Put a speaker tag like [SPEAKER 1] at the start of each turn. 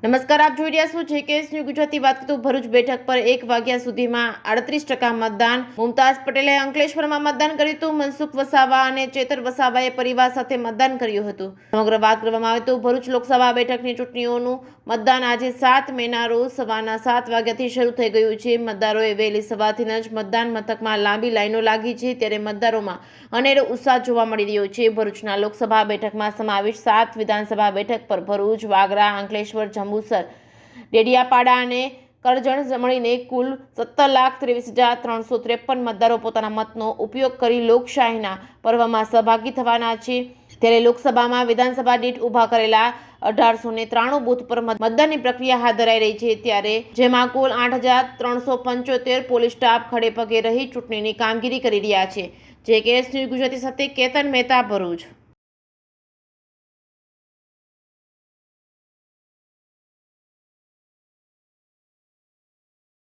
[SPEAKER 1] નમસ્કાર, આપ જોઈ રહ્યા છો જેકેએસ ન્યૂઝ ગુજરાતી. વાત કરીએ તો ભરૂચ બેઠક પર 1 વાગ્યા સુધીમાં 38% મતદાન. મુમતાઝ પટેલે અંકલેશ્વરમાં મતદાન કર્યું હતું. મનસુખ વસાવા અને ચેતર વસાવાએ પરિવાર સાથે મતદાન કર્યું હતું. સમગ્ર વાત કરવામાં આવે તો ભરૂચ લોકસભા બેઠકની ચૂંટણીઓનું મતદાન આજે 7 મેના રોજ સવારના 7 વાગ્યાથી શરૂ થઈ ગયું છે. મતદારોએ વહેલી સવારથી જ મતદાન મથકમાં લાંબી લાઈનો લાગી છે, ત્યારે મતદારોમાં અનેરો ઉત્સાહ જોવા મળી રહ્યો છે. ભરૂચના લોકસભા બેઠકમાં સમાવેશ 7 વિધાનસભા બેઠક પર ભરૂચ, વાગરા, અંકલેશ્વર, જંબુસર, ડેડિયાપાડા અને કરજણ મળીને કુલ 17,23,353 મતદારો પોતાના મતનો ઉપયોગ કરી લોકશાહીના પર્વમાં સહભાગી થવાના છે. ત્યારે લોકસભામાં વિધાનસભા દીઠ ઊભા કરેલા 1893 બૂથ પર મતદાનની પ્રક્રિયા હાથ ધરાઈ રહી છે, ત્યારે જેમાં કુલ 8,375 પોલીસ સ્ટાફ ખડેપગે રહી ચૂંટણીની કામગીરી કરી રહ્યા છે. જેકેએસ ન્યૂઝ ગુજરાતી સાથે કેતન મહેતા, ભરૂચ.